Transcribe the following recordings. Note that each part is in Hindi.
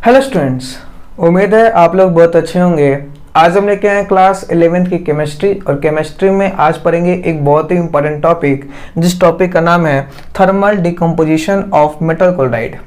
हेलो स्टूडेंट्स, उम्मीद है आप लोग बहुत अच्छे होंगे। आज हम लेके आए क्लास 11th की केमिस्ट्री और केमिस्ट्री में आज पढ़ेंगे एक बहुत ही इंपॉर्टेंट टॉपिक, जिस टॉपिक का नाम है thermal decomposition of metal chloride.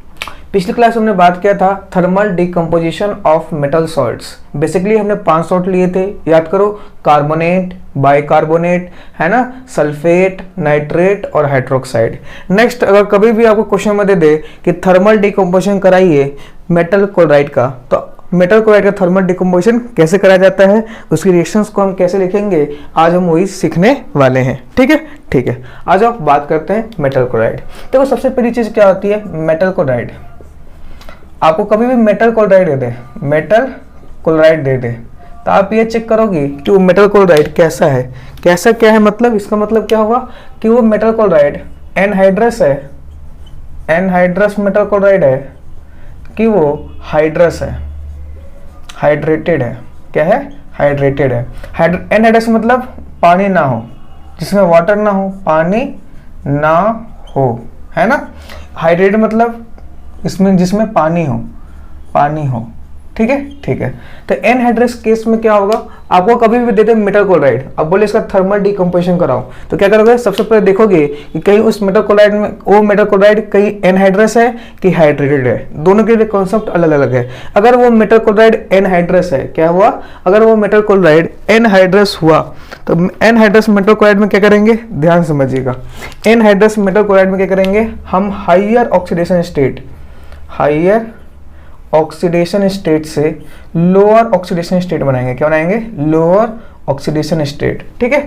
पिछली क्लास हमने बात किया था thermal decomposition of metal salts. Basically हमने 5 सॉल्ट लिए थे, याद करो, कार्बोनेट, बाइकार्बोनेट, है ना, सल्फेट, नाइट्रेट और हाइड्रोक्साइड। नेक्स्ट, अगर कभी भी आपको क्वेश्चन में दे दे कि थर्मल डिकम्पोजिशन कराइए मेटल क्लोराइड का, तो मेटल क्लोराइड का थर्मल डिकम्पोजिशन कैसे कराया जाता है, उसकी रिएक्शंस को हम कैसे लिखेंगे, आज हम वही सीखने वाले हैं। ठीक है, ठीक है। आज आप बात करते हैं मेटल क्लोराइड। देखो, सबसे पहली चीज क्या होती है मेटल क्लोराइड। आपको कभी भी मेटल क्लोराइड दे दे, मेटल क्लोराइड दे दे, तो आप ये चेक करोगे कि वो मेटल क्लोराइड कैसा है। कैसा क्या है मतलब, इसका मतलब क्या होगा कि वो मेटल क्लोराइड एनहाइड्रस है, एनहाइड्रस मेटल क्लोराइड है कि वो हाइड्रस है, हाइड्रेटेड है। क्या है? हाइड्रेटेड है। एनहाइड्रस मतलब पानी ना हो, जिसमें वाटर ना हो, पानी ना हो, है ना। हाइड्रेटेड मतलब इसमें जिसमें पानी हो, पानी हो। ठीक है, ठीक है। तो एनहाइड्रस केस में क्या होगा, आपको कभी भी दे दे मेटल क्लोराइड, अब बोले इसका थर्मल डिकम्पोजिशन कराओ, तो क्या करोगे, सबसे पहले देखोगे कि कहीं उस मेटल क्लोराइड में, वो मेटल क्लोराइड कहीं एनहाइड्रस है कि हाइड्रेटेड है। दोनों के लिए कॉन्सेप्ट अलग अलग है। अगर वो मेटल क्लोराइड एनहाइड्रस है, क्या हुआ, अगर वो मेटल क्लोराइड एनहाइड्रस हुआ, तो एनहाइड्रस मेटल क्लोराइड में क्या करेंगे, ध्यान समझिएगा। एनहाइड्रस मेटल क्लोराइड में क्या करेंगे, हम higher oxidation state, higher oxidation state से लोअर ऑक्सीडेशन स्टेट बनाएंगे। क्या बनाएंगे? Lower oxidation state. ठीक है,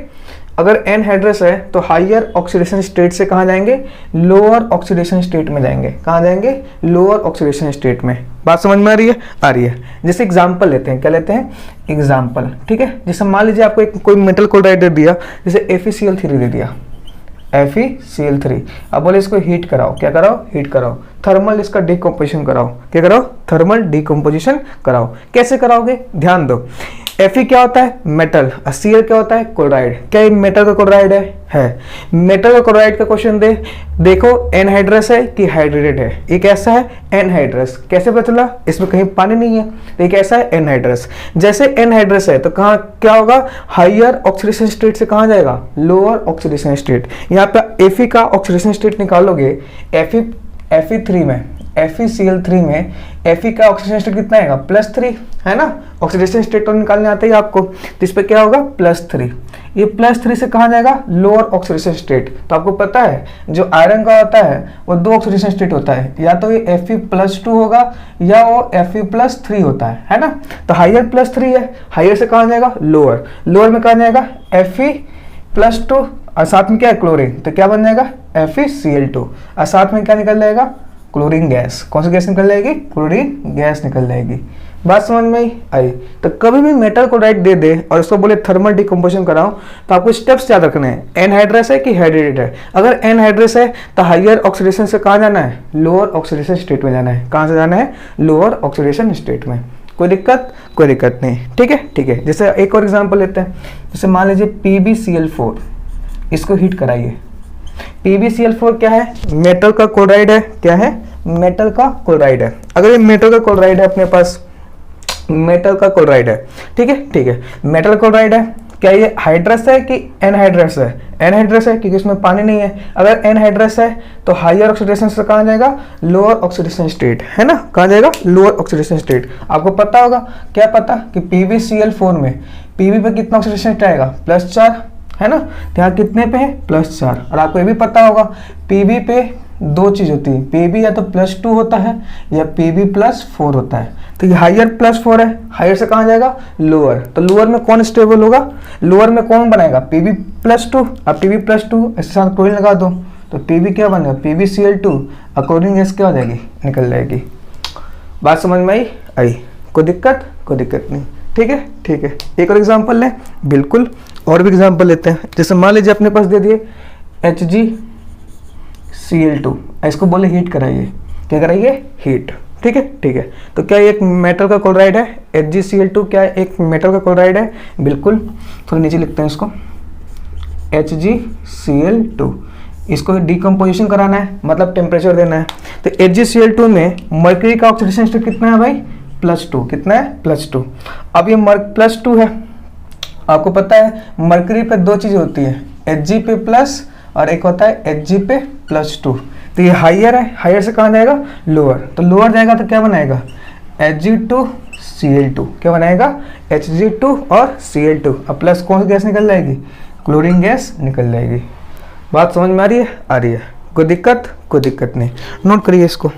अगर एनहाइड्रस है तो हाइयर ऑक्सीडेशन स्टेट से कहाँ जाएंगे, लोअर ऑक्सीडेशन स्टेट में जाएंगे। कहाँ जाएंगे? लोअर ऑक्सीडेशन स्टेट में। बात समझ में आ रही है? आ रही है। जैसे एग्जांपल लेते हैं, क्या लेते हैं, एग्जांपल। ठीक है, जैसे मान लीजिए आपको एक कोई मेटल क्लोराइड दे दिया, जैसे FeCl3 दे दिया, FeCl3। अब बोले इसको हीट कराओ। क्या कराओ? हीट कराओ। थर्मल इसका डिकम्पोजिशन कराओ। क्या कराओ? थर्मल डिकम्पोजिशन कराओ। कैसे कराओगे, ध्यान दो। Fe क्या होता है? मेटल। Cl क्या होता है? क्लोराइड। क्या ये मेटल का क्लोराइड है? मेटल का क्लोराइड का क्वेश्चन देखो, एनहाइड्रस है कि हाइड्रेटेड है। ये कैसा है? एनहाइड्रस। कैसे पता चला? इसमें कहीं पानी नहीं है, तो ये कैसा है? एनहाइड्रस। जैसे एनहाइड्रस है तो कहाँ क्या होगा, हाइयर ऑक्सीडेशन स्टेट से कहाँ जाएगा, लोअर ऑक्सीडेशन स्टेट। यहाँ पे Fe का ऑक्सीडेशन स्टेट निकालोगे, Fe3 में, FeCl3 में Fe का ऑक्सीडेशन स्टेट कितना आएगा, +3, है ना। ऑक्सीडेशन स्टेट तो निकालने आता है आपको, तो इस पे क्या होगा, +3। ये +3 से कहाँ जाएगा, लोअर ऑक्सीडेशन स्टेट। तो आपको पता है जो आयरन का होता है वो 2 ऑक्सीडेशन स्टेट होता है, या तो ये Fe+2 होगा या वो Fe+3 होता है ना। तो हाइयर +3 है, हाइयर से कहाँ जाएगा, लोअर। लोअर में कहाँ जाएगा, Fe+2 और साथ में क्या है, क्लोरीन, तो क्या बन जाएगा, FeCl2। और साथ में क्या निकल जाएगा, क्लोरीन गैस। कौन सी गैस निकल जाएगी, क्लोरीन गैस निकल जाएगी। बात समझ में आई। तो कभी भी मेटल क्लोराइड दे दे और उसको बोले थर्मल डिकम्पोजिशन कराओ, तो आपको स्टेप्स याद रखने हैं। एनहाइड्रस है कि हाइड्रेटेड है। अगर एनहाइड्रस है तो हाइयर ऑक्सीडेशन से कहाँ जाना है, लोअर ऑक्सीडेशन स्टेट में जाना है। कहाँ से जाना है, लोअर ऑक्सीडेशन स्टेट में। कोई दिक्कत? कोई दिक्कत नहीं। ठीक है, ठीक है। जैसे एक और एग्जाम्पल लेते हैं, जैसे मान लीजिए PbCl4, इसको हीट कराइए। PbCl4 क्या है, मेटल का क्लोराइड है। क्या है, मेटल का क्लोराइड है। अगर ये मेटल का क्लोराइड है अपने पास, मेटल का क्लोराइड है, ठीक है, ठीक है, मेटल क्लोराइड है। क्या ये हाइड्रस है कि एनहाइड्रस है? एनहाइड्रस है, क्योंकि इसमें पानी नहीं है। अगर एनहाइड्रस है तो हाइयर ऑक्सीडेशन से कहाँ जाएगा, लोअर ऑक्सीडेशन स्टेट, है ना। कहाँ जाएगा, लोअर ऑक्सीडेशन स्टेट। आपको पता होगा, क्या पता कि PbCl4 में Pb पे कितना ऑक्सीडेशन स्टेट आएगा, +4, है ना। यहाँ कितने पे है, +4। और आपको ये भी पता होगा Pb पे 2 चीज होती है, Pb या तो +2 होता है या Pb+4 होता है। तो ये हाइयर +4 है, हाइयर से कहाँ जाएगा, लोअर। तो लोअर में कौन स्टेबल होगा, लोअर में कौन बनाएगा, Pb+2। अब Pb+2 इसके साथ क्लोरीन लगा दो, तो Pb क्या बनेगा, PbCl2, और क्लोरीन गैस क्या हो जाएगी, निकल जाएगी। बात समझ में आई? कोई दिक्कत? कोई दिक्कत नहीं। ठीक है, ठीक है। एक और एग्जाम्पल लें, बिल्कुल, और भी एग्जाम्पल लेते हैं। जैसे मान लीजिए अपने पास दे दिए HgCl2, इसको बोले हीट कराइए। क्या कराइए, हीट। ठीक है, ठीक है। तो क्या एक मेटल का क्लोराइड है, HgCl2 क्या एक मेटल का क्लोराइड है? बिल्कुल। थोड़ा नीचे लिखते हैं इसको, HgCl2। इसको डिकम्पोजिशन कराना है, मतलब टेम्परेचर देना है। तो HgCl2 में मर्करी का ऑक्सीडेशन स्टेट कितना है भाई, +2। कितना है, +2। अब ये +2 है, आपको पता है मर्करी पे दो चीज़ें होती है, Hg पे प्लस और एक होता है Hg पे +2। तो ये हाइयर है, हाइयर से कहाँ जाएगा, लोअर। तो लोअर जाएगा तो क्या बनाएगा, Hg2Cl2। क्या बनाएगा, Hg2 और Cl2। अब प्लस कौन सी गैस निकल जाएगी, क्लोरीन गैस निकल जाएगी। बात समझ में आ रही है, आ रही है, कोई दिक्कत नहीं। नोट करिए इसको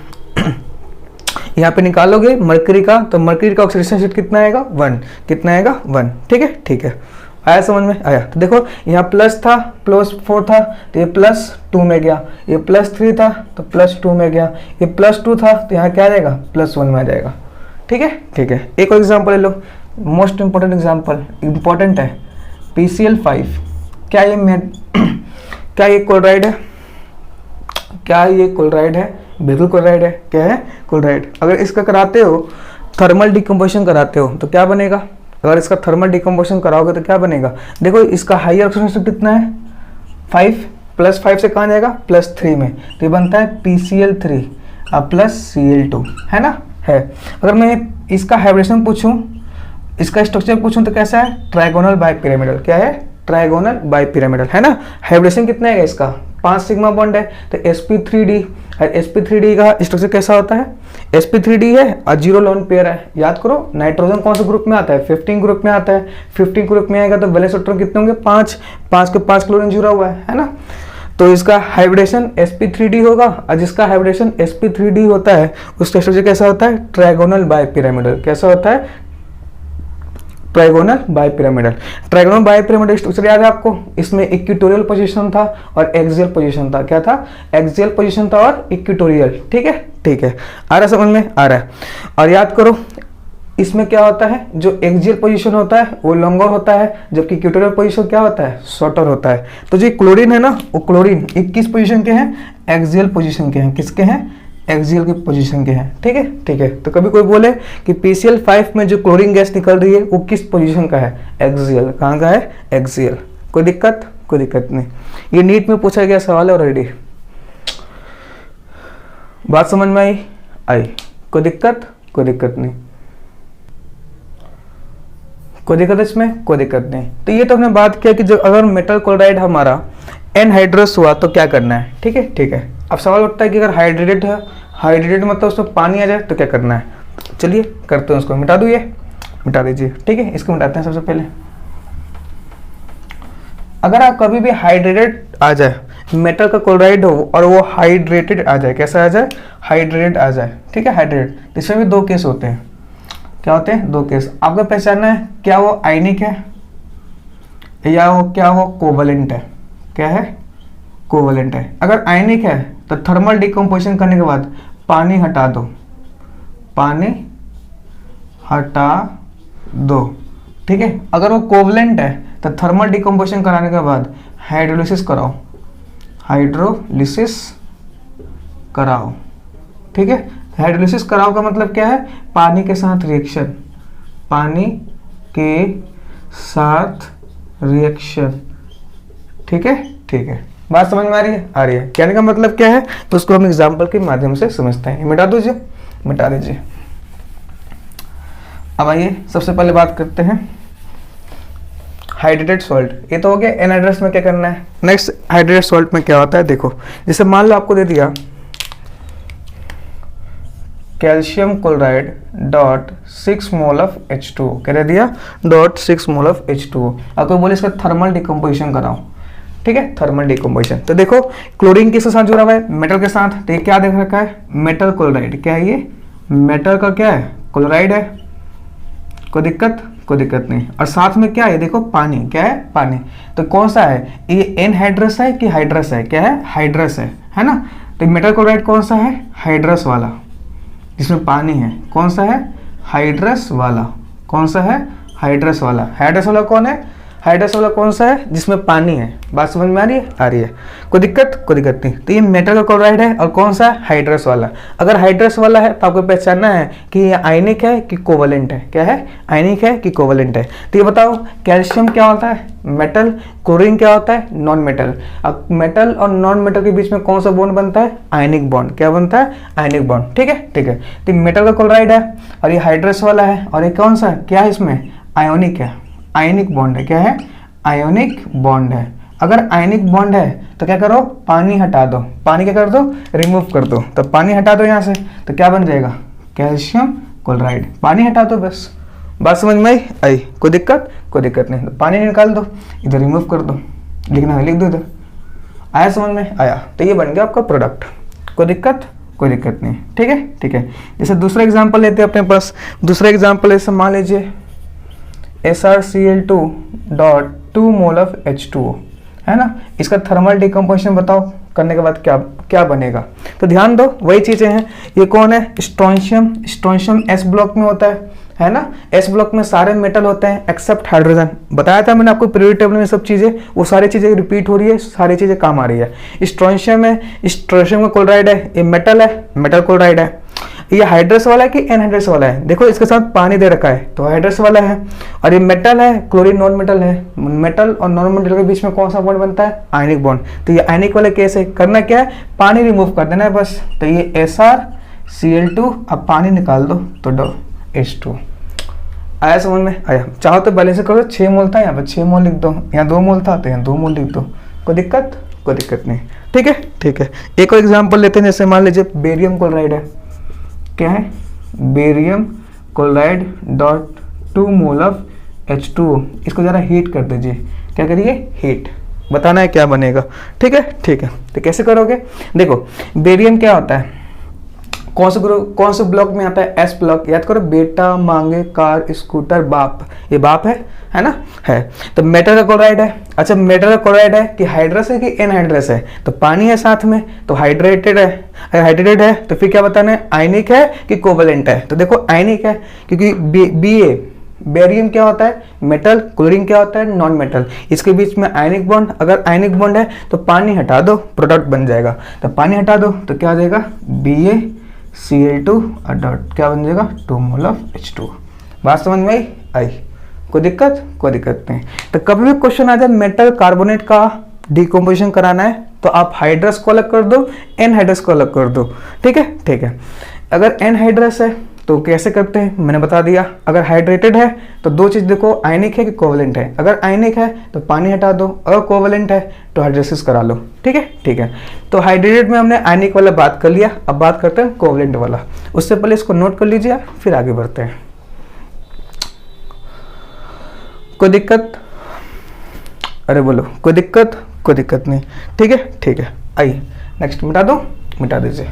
यहाँ पे निकालोगे मरकरी का, तो मरकरी का ऑक्सीडेशन स्टेट कितना आएगा, 1। कितना आएगा, 1। ठीक है, आया समझ में, आया। तो देखो यहाँ प्लस था, +4 था तो ये +2 में गया, ये +3 था तो +2 में गया, ये +2 था तो यहाँ क्या आ जाएगा, +1 में आ जाएगा। ठीक है। एक और एग्जाम्पल ले लो, मोस्ट इंपॉर्टेंट एग्जाम्पल, इंपॉर्टेंट है, PCl5। क्या ये क्लोराइड है, क्या ये क्लोराइड है, बिल्कुल क्लोराइड है। क्या है, क्लोराइड। अगर इसका कराते हो थर्मल डिकम्पोजिशन कराते हो तो क्या बनेगा, अगर इसका थर्मल डिकम्पोजिशन कराओगे तो क्या बनेगा, देखो इसका हाइयर ऑक्सीडेशन कितना है, 5, +5 से कहाँ जाएगा, +3 में, तो ये बनता है PCl3 प्लस Cl2, है ना, है। अगर मैं इसका हाइब्रिडेशन पूछूं, इसका स्ट्रक्चर पूछूं तो कैसा है, ट्राइगोनल बाइपिरामिडल। क्या है, ट्राइगोनल बाइपिरामिडल, है ना। हाइब्रिडेशन कितना है इसका, 5 सिग्मा बॉन्ड है, तो sp3d। और sp3d का स्ट्रक्चर कैसा होता है, sp3d है और 0 लोन पेयर है। याद करो नाइट्रोजन कौन से ग्रुप में आता है, 15 ग्रुप में आता है। 15 ग्रुप में आएगा तो वैलेंस इलेक्ट्रॉन कितने होंगे, 5 के 5 क्लोरीन जुड़ा हुआ है ना। तो इसका हाइब्रिडेशन sp3d होगा, और जिसका हाइब्रिडेशन sp3d होता है उसका स्ट्रक्चर कैसा होता है, ट्राइगोनल बाइपिरामिडल। कैसा होता है, trigonal bipyramidal. Trigonal bipyramidal structure याद है आपको, इसमें इक्वेटोरियल पोजीशन था और एक्सियल पोजीशन था। क्या था, एक्सियल पोजीशन था और इक्वेटोरियल। ठीक है, आ रहा समझ में, आ रहा है। और याद करो इसमें क्या होता है, जो एक्सियल पोजीशन होता है वो लॉन्गर होता है, जबकि इक्वेटोरियल पोजीशन क्या होता है, शॉर्टर होता है। तो जो क्लोरीन है ना, वो क्लोरीन 21 पोजीशन के हैं, एक्सियल पोजीशन के हैं। किसके हैं, एक्सियल के पोजीशन के हैं। ठीक है। तो कभी कोई बोले कि PCl5 में जो क्लोरीन गैस निकल रही है वो किस पोजीशन का है, एक्सियल। कहाँ का है, एक्सियल। कोई दिक्कत नहीं, ये नीट में पूछा गया सवाल है ऑलरेडी। बात समझ में आई, कोई दिक्कत नहीं, कोई दिक्कत इसमें, कोई दिक्कत नहीं। तो ये तो हमने बात किया कि जब अगर मेटल क्लोराइड हमारा एनहाइड्रस हुआ तो क्या करना है। ठीक है। अब सवाल उठता है कि अगर हाइड्रेटेड है, हाइड्रेटेड मतलब उसमें पानी आ जाए तो क्या करना है। चलिए करते हैं उसको, मिटा दूँ, ये मिटा दीजिए। ठीक है, इसको मिटाते हैं सबसे पहले। अगर आप कभी भी हाइड्रेटेड आ जाए, मेटल का क्लोराइड हो और वो हाइड्रेटेड आ जाए, कैसा आ जाए, हाइड्रेटेड आ जाए। ठीक है, हाइड्रेटेड। इसमें भी 2 केस होते हैं। क्या होते हैं, 2 केस। आपको पहचानना है, क्या वो आयनिक है या क्या वो कोवलेंट है। क्या है, कोवलेंट है। अगर आयनिक है तो थर्मल डिकम्पोजिशन करने के बाद पानी हटा दो। ठीक है। अगर वो कोवलेंट है तो थर्मल डिकम्पोजिशन कराने के बाद हाइड्रोलिसिस कराओ। ठीक है, हाइड्रोलिसिस कराओ का मतलब क्या है, पानी के साथ रिएक्शन। ठीक है, बात समझ में आ रही है, कहने का मतलब क्या है, तो उसको हम एग्जाम्पल के माध्यम से समझते हैं। मिटा दीजिए। अब आइए सबसे पहले बात करते हैं हाइड्रेटेड सॉल्ट। ये तो हो गया एनहाइड्रस में क्या करना है। नेक्स्ट हाइड्रेटेड सॉल्ट में क्या होता है, देखो जैसे मान लो आपको दे दिया calcium chloride .6 mole of H2O। क्या दे दिया, .6 मोल ऑफ H2O। अब कोई बोले इसका थर्मल डिकम्पोजिशन कराओ। ठीक है, थर्मल डिकम्पोजिशन। तो देखो क्लोरीन किसके साथ जुड़ा हुआ है, मेटल के साथ। तो ये क्या देख रखा है, मेटल क्लोराइड। क्या है ये, मेटल का क्या है, क्लोराइड है। कोई दिक्कत नहीं। और साथ में क्या है, देखो पानी। क्या है, पानी। तो कौन सा है ये, एनहाइड्रस है कि हाइड्रस है। क्या है, हाइड्रस है ना। तो मेटल क्लोराइड कौन सा है, हाइड्रस वाला, जिसमें पानी है। कौन सा है, हाइड्रस वाला। कौन सा है, हाइड्रस वाला। हाइड्रस वाला कौन है, हाइड्रस वाला कौन सा है? जिसमें पानी है। बात समझ में आ रही है? आ रही है। कोई दिक्कत? कोई दिक्कत नहीं। तो ये मेटल का क्लोराइड है और कौन सा? हाइड्रस वाला। अगर हाइड्रस वाला है तो आपको पहचानना है कि ये आयनिक है कि कोवलेंट है। क्या है? आयनिक है कि कोवलेंट है। तो ये बताओ कैल्शियम क्या होता है? मेटल। क्लोरीन क्या होता है? Non metal. अब मेटल और नॉन मेटल के बीच में कौन सा बॉन्ड बनता है? Ionic bond. क्या बनता है? Ionic bond. ठीक है, ठीक है। तो मेटल का क्लोराइड है और ये हाइड्रस वाला है और ये कौन सा? क्या है इसमें? आयोनिक है। आयनिक बॉन्ड है। क्या है? आयोनिक बॉन्ड है। अगर आयनिक बॉन्ड है तो क्या करो? पानी हटा दो। पानी क्या कर दो? रिमूव कर दो। तो पानी हटा दो यहाँ से तो क्या बन जाएगा? Calcium chloride. पानी हटा दो बस। बात समझ में आई? कोई दिक्कत? कोई दिक्कत नहीं। तो पानी निकाल दो, इधर रिमूव कर दो, लिखना है लिख दो इधर। आया समझ में? आया। तो ये बन गया आपका प्रोडक्ट। कोई दिक्कत? कोई दिक्कत नहीं। ठीक है, ठीक है। जैसे दूसरा एग्जांपल लेते हैं अपने पास। दूसरा एग्जांपल ऐसे मान लीजिए SrCl2.2 मोल ऑफ H2O है ना। इसका थर्मल डिकम्पोजिशन बताओ, करने के बाद क्या क्या बनेगा? तो ध्यान दो, वही चीजें हैं। ये कौन है? स्ट्रोंशियम। स्ट्रोंशियम S ब्लॉक में होता है ना। S ब्लॉक में सारे मेटल होते हैं एक्सेप्ट हाइड्रोजन। बताया था मैंने आपको पीरियोडिक टेबल में सब चीजें, वो सारी चीजें रिपीट हो रही है, सारी चीजें काम आ रही है। स्ट्रोंशियम है, स्ट्रोंशियम का क्लोराइड है, ये मेटल है, मेटल क्लोराइड है। ये हाइड्रस वाला है कि एनहाइड्रस वाला है? देखो इसके साथ पानी दे रखा है तो हाइड्रस वाला है। और ये मेटल है, क्लोरीन नॉन मेटल है। मेटल और नॉन मेटल के बीच में कौन सा बॉन्ड बनता है? Ionic bond. तो ये आयनिक वाले केस है, करना क्या है? पानी रिमूव कर देना है बस। तो ये SrCl2, अब पानी निकाल दो तो H2। आया समझ में? आया। चाहो तो बैलेंस करो, 6 मोल था यहाँ पर 6 मोल लिख दो, यहाँ 2 मोल था तो यहाँ 2 मोल लिख दो। कोई दिक्कत? कोई दिक्कत नहीं। ठीक है, ठीक है। एक और एग्जाम्पल लेते हैं। जैसे मान लीजिए बेरियम क्लोराइड है। क्या है? Barium chloride .2 mole of H2O। इसको जरा हीट कर दीजिए। क्या करिए? हीट। बताना है क्या बनेगा। ठीक है, ठीक है। तो कैसे करोगे? देखो बेरियम क्या होता है? कौन से ब्लॉक में आता है? S block. याद करो, बेटा मांगे कार स्कूटर बाप, ये बाप है ना। है तो मेटल का क्लोराइड है। अच्छा मेटल का क्लोराइड है कि हाइड्रस है कि एनहाइड्रस है? तो पानी है साथ में तो हाइड्रेटेड है। अगर हाइड्रेटेड है तो फिर क्या बताना है? आयनिक है कि कोवलेंट है? तो देखो आयनिक है, क्योंकि बेरियम क्या होता है? मेटल। क्लोरीन क्या होता है? Non metal. इसके बीच में आयनिक बॉन्ड। अगर आयनिक बॉन्ड है तो पानी हटा दो, प्रोडक्ट बन जाएगा। तो पानी हटा दो तो क्या आ जाएगा? BaCl2 और डॉट क्या बन जाएगा? 2 मोल ऑफ H2। बात समझ में आई? कोई दिक्कत? कोई दिक्कत नहीं। तो कभी भी क्वेश्चन आ जाए मेटल कार्बोनेट का डिकम्पोजिशन कराना है तो आप हाइड्रस को अलग कर दो, एनहाइड्रस को अलग कर दो। ठीक है, ठीक है। अगर एनहाइड्रस है तो कैसे करते हैं मैंने बता दिया। अगर हाइड्रेटेड है तो दो चीज देखो, आयनिक है कि कोवलेंट है। अगर आयनिक है तो पानी हटा दो, अगर कोवलेंट है तो हाइड्रोलिसिस करा लो। ठीक है, ठीक है। तो हाइड्रेटेड में हमने आयनिक वाला बात कर लिया, अब बात करते हैं कोवलेंट वाला। उससे पहले इसको नोट कर लीजिए, फिर आगे बढ़ते हैं। कोई दिक्कत? अरे बोलो कोई दिक्कत? कोई दिक्कत नहीं। ठीक है, ठीक है। आइए नेक्स्ट मिटा दो, मिटा दीजिए।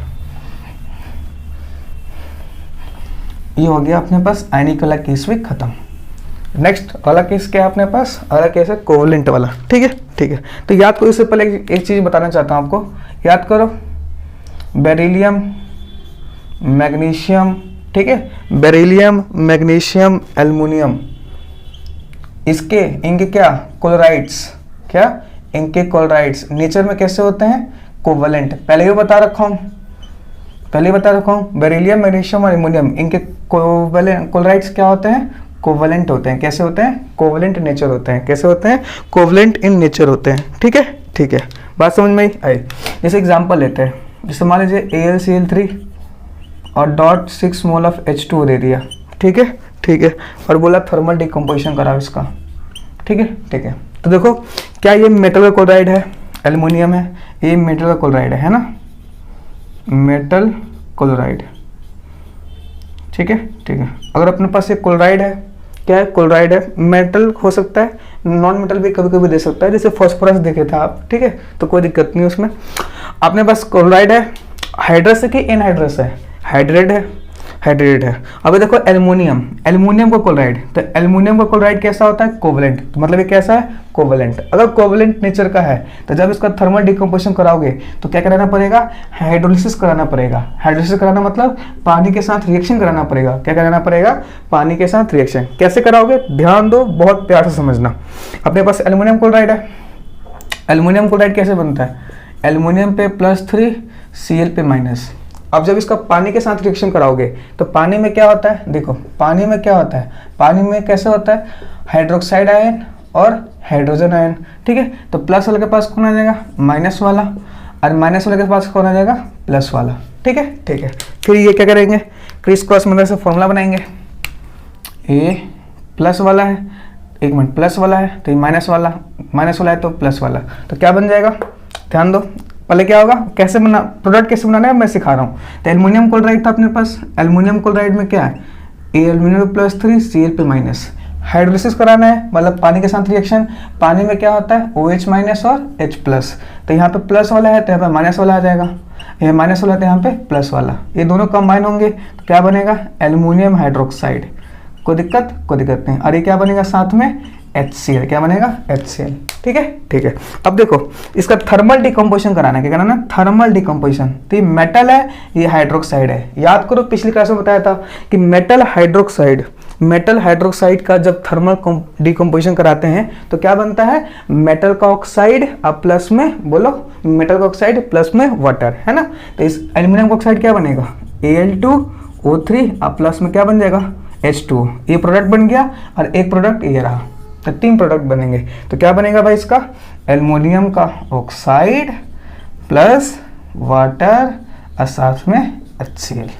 ये हो गया अपने पास आयनिक वाला केस भी खत्म। नेक्स्ट वाला केस क्या है अपने पास? अगला केस है कोवलेंट वाला। ठीक है, ठीक है। तो याद करो, इससे पहले एक चीज बताना चाहता हूं आपको। याद करो बेरिलियम, मैग्नीशियम। ठीक है, बेरिलियम, मैग्नीशियम, एल्युमिनियम, इनके क्या क्लोराइड्स, क्या इनके क्लोराइड्स नेचर में कैसे होते हैं? कोवलेंट। पहले ही बता रखा हूँ, बेरिलियम, मैग्नीशियम और एल्युमिनियम, इनके क्लोराइड्स क्या होते हैं? कोवलेंट होते हैं। कैसे होते हैं? कोवलेंट नेचर होते हैं। कैसे होते हैं? कोवलेंट इन नेचर होते हैं। ठीक है, ठीक है। बात समझ में आई? जैसे एग्जांपल लेते हैं, जैसे मान लीजिए AlCl3 और .6 मोल ऑफ H2O दे दिया। ठीक है, ठीक है। और बोला थर्मल डिकम्पोजिशन कराओ इसका। ठीक है, ठीक है। तो देखो क्या ये मेटल का क्लोराइड है? एल्युमिनियम है, ये मेटल का क्लोराइड है ना, मेटल क्लोराइड। ठीक है, ठीक है। अगर अपने पास एक क्लोराइड है, क्या है? क्लोराइड है। मेटल हो सकता है, नॉन मेटल भी कभी कभी दे सकता है, जैसे फॉस्फोरस देखे था आप। ठीक है, तो कोई दिक्कत नहीं उसमें। अपने पास क्लोराइड है, हाइड्रस है कि एनहाइड्रस है? हाइड्रेट है। हाइड्रेटेड है। अभी देखो एल्युमिनियम, एल्युमिनियम का क्लोराइड, तो एल्युमिनियम का क्लोराइड कैसा होता है? कोवलेंट, तो मतलब ये कैसा है? कोवलेंट। अगर कोवलेंट नेचर का है तो जब इसका थर्मल डिकम्पोजिशन कराओगे तो क्या कराना पड़ेगा? हाइड्रोलिसिस कराना पड़ेगा। हाइड्रोलिसिस कराना मतलब पानी के साथ रिएक्शन कराना पड़ेगा। क्या कराना पड़ेगा? पानी के साथ रिएक्शन। कैसे कराओगे? ध्यान दो, बहुत प्यार से समझना। अपने पास एल्युमिनियम क्लोराइड है। एल्युमिनियम क्लोराइड कैसे बनता है? एल्युमिनियम पे +3 Cl पे माइनस। अब जब इसका पानी के साथ रिएक्शन कराओगे तो पानी में क्या होता है? देखो पानी में क्या होता है? पानी में कैसे होता है? हाइड्रोक्साइड आयन और हाइड्रोजन आयन। ठीक है, तो प्लस वाले के पास कौन आ जाएगा? माइनस वाला, और माइनस वाले के पास कौन आ जाएगा? प्लस वाला। ठीक है, ठीक है। फिर ये क्या करेंगे? क्रिस क्रॉस मेथड से फॉर्मूला बनाएंगे। ये प्लस वाला है, एक मिनट, प्लस वाला है तो ये माइनस वाला है तो प्लस वाला, तो क्या बन जाएगा? ध्यान दो, पहले क्या होगा, कैसे बना, प्रोडक्ट कैसे बनाना है मैं सिखा रहा हूँ। तो एल्युमिनियम क्लोराइड था अपने पास, एल्युमिनियम क्लोराइड में क्या है? एल्युमिनियम +3 Cl पे माइनस। हाइड्रोलिसिस कराना है मतलब पानी के साथ रिएक्शन। पानी में क्या होता है? OH माइनस और H+। तो यहाँ पे प्लस वाला है तो यहाँ पे माइनस वाला आ जाएगा, ये माइनस वाला है तो यहाँ पे प्लस वाला, ये दोनों कंबाइन होंगे तो क्या बनेगा? Aluminium hydroxide. कोई दिक्कत नहीं। और ये क्या बनेगा साथ में? HCl। क्या बनेगा? HCl। ठीक है, ठीक है। अब देखो इसका थर्मल डिकम्पोजिशन कराना है। क्या कराना? Thermal decomposition. तो ये मेटल है, ये हाइड्रोक्साइड है। याद करो पिछली क्लास में बताया था कि मेटल हाइड्रोक्साइड का जब थर्मल डिकम्पोजिशन कराते हैं तो क्या बनता है? मेटल का ऑक्साइड अब प्लस में, बोलो, मेटल का ऑक्साइड प्लस में वाटर, है ना। तो इस एल्युमिनियम ऑक्साइड क्या बनेगा? Al2O3 अब प्लस में क्या बन जाएगा? H2। ये प्रोडक्ट बन गया और एक प्रोडक्ट ये रहा, तो 3 प्रोडक्ट बनेंगे। तो क्या बनेगा भाई इसका? एल्युमिनियम का ऑक्साइड प्लस वाटर और साथ में HCl।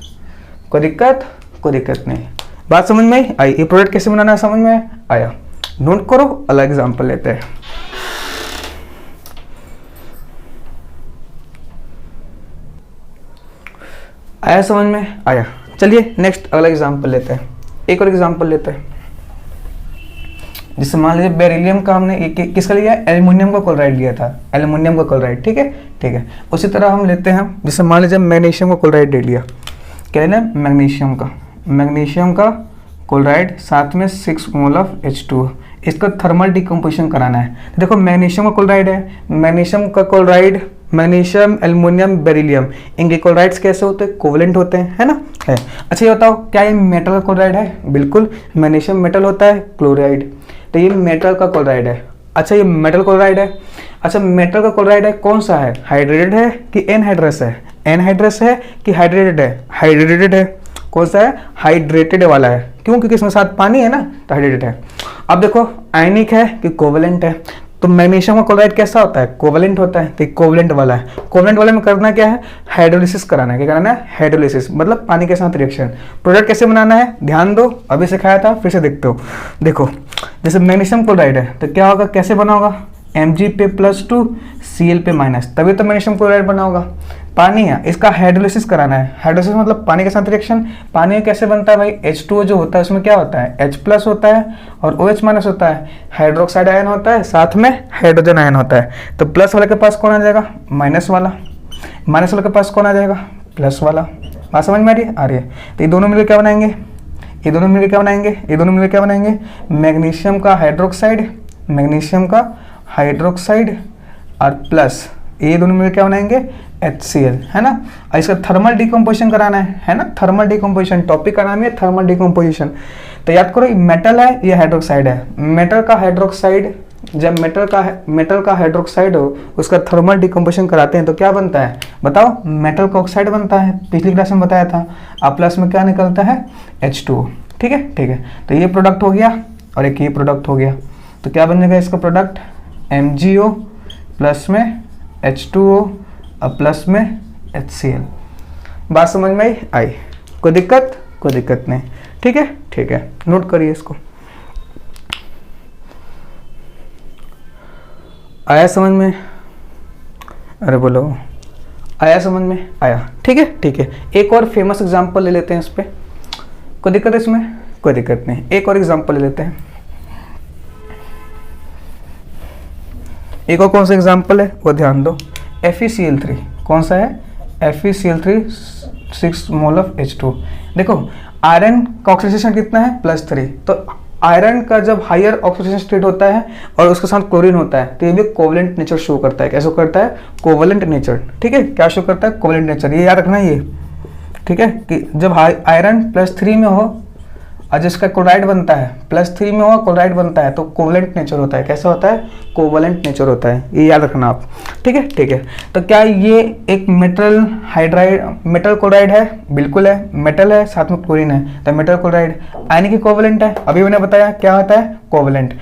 कोई दिक्कत नहीं। बात समझ में आई? ये प्रोडक्ट कैसे बनाना है समझ में आया? नोट करो, अलग एग्जांपल लेते हैं। आया समझ में आया? चलिए नेक्स्ट अगला एग्जांपल लेते हैं। एक और एग्जांपल लेते हैं। जिससे मान लीजिए बेरिलियम का हमने किसका लिया? एल्युमिनियम का क्लोराइड लिया था, एल्युमिनियम का क्लोराइड। ठीक है, ठीक है। उसी तरह हम लेते हैं, जिससे मान लीजिए मैग्नीशियम का क्लोराइड ले लिया। क्या लेना है? मैग्नीशियम का क्लोराइड साथ में 6 मोल ऑफ H2। इसका थर्मल डिकम्पोजिशन कराना है। देखो मैग्नीशियम का क्लोराइड है, मैग्नीशियम, एल्युमिनियम, बेरिलियम, इनके क्लोराइड्स कैसे होते हैं? कोवलेंट होते हैं, है ना, है। अच्छा ये बताओ क्या ये मेटल का क्लोराइड है? बिल्कुल, मैग्नीशियम मेटल होता है, क्लोराइड, तो ये मेटल का क्लोराइड है। अच्छा ये मेटल क्लोराइड है। अच्छा मेटल का क्लोराइड है, कौन सा है? हाइड्रेटेड है कि एनहाइड्रस है? एनहाइड्रस है कि हाइड्रेटेड है? हाइड्रेटेड है। कौन सा है? हाइड्रेटेड वाला है। क्यों? क्योंकि इसमें साथ पानी है ना, तो हाइड्रेटेड है। अब देखो आयनिक है कि कोवलेंट है? तो मैग्नीशियम का क्लोराइड कैसा होता है? कोवलेंट होता है, तो कोवलेंट वाला है। कोवलेंट वाले में करना क्या है? हाइड्रोलिसिस कराना है। क्या कराना है? हाइड्रोलिसिस, मतलब पानी के साथ रिएक्शन। प्रोडक्ट कैसे बनाना है? ध्यान दो, अभी सिखाया था, फिर से देखते हो। देखो जैसे मैग्नीशियम क्लोराइड है तो क्या होगा, कैसे बना होगा? Mg पे +2 Cl पे माइनस, तभी तो मैग्नीशियम क्लोराइड बना होगा। पानी है, इसका हाइड्रोलिसिस कराना है। हाइड्रोलिसिस मतलब पानी के साथ रिएक्शन। पानी कैसे बनता है भाई? H2O जो होता है उसमें क्या होता है? H+ होता है और OH- होता है। हाइड्रोक्साइड आयन होता है, साथ में हाइड्रोजन आयन होता है। तो प्लस वाले के पास कौन आ जाएगा? माइनस वाला। माइनस वाले के पास कौन आ जाएगा? प्लस वाला। बात समझ में आ रही है? तो ये दोनों मिलकर क्या बनाएंगे? मैग्नीशियम का हाइड्रोक्साइड और प्लस ये दोनों मिलकर क्या बनाएंगे? HCl, है ना। और इसका थर्मल डिकम्पोजिशन कराना है ना। थर्मल डिकम्पोजिशन टॉपिक का नाम है, थर्मल डिकम्पोजिशन। तो याद करो ये मेटल है, ये हाइड्रोक्साइड है। मेटल का हाइड्रोक्साइड, जब मेटल का हाइड्रोक्साइड हो उसका थर्मल डिकम्पोजिशन कराते हैं तो क्या बनता है? बताओ। मेटल का ऑक्साइड बनता है, पिछली क्लास में बताया था। अब प्लस में क्या निकलता है? H2O। ठीक है, ठीक है। तो ये प्रोडक्ट हो गया और एक ये प्रोडक्ट हो गया। तो क्या बन जाएगा इसका प्रोडक्ट? MgO प्लस में H2O और प्लस में HCl। बात समझ में आई? कोई दिक्कत नहीं। ठीक है, ठीक है। नोट करिए इसको। आया समझ में? अरे बोलो, आया समझ में? आया। ठीक है, ठीक है। एक और फेमस एग्जांपल ले लेते हैं इस पे। कोई दिक्कत है इसमें? कोई दिक्कत नहीं। एक और एग्जांपल ले लेते हैं। एक और कौन सा एग्जांपल है वो ध्यान दो। FeCl3 कौन सा है? FeCl3 6 mole of H2। देखो आयरन का ऑक्सीडेशन कितना है +3, तो आयरन का जब हायर ऑक्सीडेशन स्टेट होता है और उसके साथ क्लोरीन होता है तो ये भी कोवलेंट नेचर शो करता है। क्या शो करता है? Covalent nature. ठीक है, क्या शो करता है? Covalent nature. ये याद रखना है ये, ठीक है, कि जब आयरन +3 में हो और जिसका क्लोराइड बनता है +3 में हो, क्लोराइड बनता है तो कोवलेंट नेचर होता है। कैसा होता है? कोवलेंट नेचर होता है, ये याद रखना आप। ठीक है, ठीक है। तो क्या ये एक मेटल हाइड्राइड, मेटल क्लोराइड है? बिल्कुल है, मेटल है साथ में क्लोरीन है, तो मेटल क्लोराइड आयनिक कोवलेंट है। अभी मैंने बताया क्या होता है? कोवलेंट।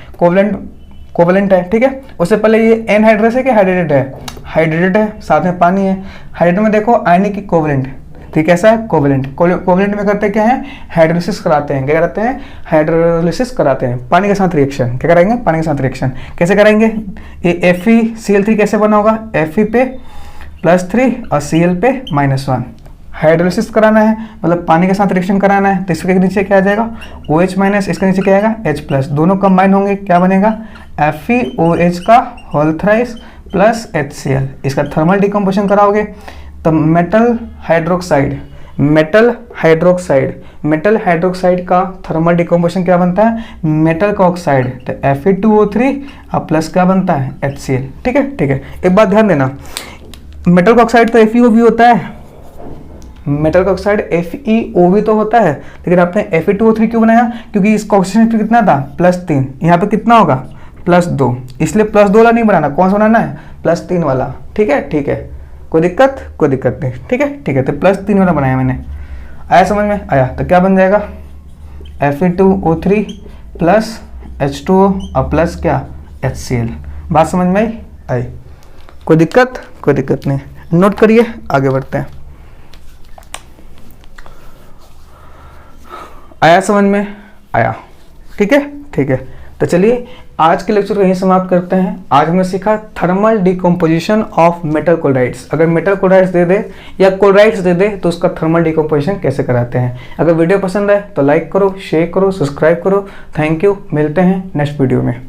कोवलेंट है। ठीक है, उससे पहले ये एनहाइड्रस है कि हाइड्रेटेड है? हाइड्रेटेड है, साथ में पानी है। हाइड्रेटेड में देखो आयनिक कोवलेंट, ठीक है, ऐसा है कोवलेंट। कोवलेंट में करते क्या है? हाइड्रोलिसिस कराते हैं। क्या कराते हैं? हाइड्रोलिसिस कराते हैं, पानी के साथ रिएक्शन। क्या कराएंगे? पानी के साथ रिएक्शन। कैसे कराएंगे? ये FeCl3 कैसे बना होगा? Fe पे +3 और Cl पे -1। हाइड्रोलिसिस कराना है मतलब पानी के साथ रिएक्शन कराना है, तो इसके नीचे क्या आ जाएगा? OH-, इसके नीचे क्या आएगा? H+, दोनों कंबाइन होंगे, क्या बनेगा? FeOH का होल थ्राइस प्लस HCl। इसका थर्मल डिकम्पोजिशन कराओगे तो मेटल हाइड्रोक्साइड का थर्मल डिकम्पोजिशन क्या बनता है? मेटल का ऑक्साइड, तो Fe2O3 और प्लस क्या बनता है? HCl। ठीक है, ठीक है। एक बात ध्यान देना, मेटल का ऑक्साइड तो FeO भी होता है, मेटल का ऑक्साइड FeO भी तो होता है, लेकिन आपने Fe2O3 क्यों बनाया? क्योंकि इसका ऑक्सीजन कितना था? +3। यहाँ पे कितना होगा? +2, इसलिए +2 वाला नहीं बनाना। कौन सा बनाना है? +3 वाला। ठीक है, ठीक है, कोई दिक्कत नहीं। ठीक है, ठीक है, तो +3 वाला बनाया मैंने। आया समझ में? आया। तो क्या बन जाएगा? Fe2O3 प्लस H2O और प्लस क्या? HCl। बात समझ में आई? कोई दिक्कत नहीं। नोट करिए, आगे बढ़ते हैं। आया समझ में? आया। ठीक है, ठीक है। तो चलिए आज के लेक्चर को यहीं समाप्त करते हैं। आज हमने सीखा thermal decomposition of metal chlorides. अगर मेटल क्लोराइड्स दे दे या क्लोराइड्स दे दे तो उसका थर्मल डिकम्पोजिशन कैसे कराते हैं। अगर वीडियो पसंद आए तो लाइक करो, शेयर करो, सब्सक्राइब करो। थैंक यू, मिलते हैं नेक्स्ट वीडियो में।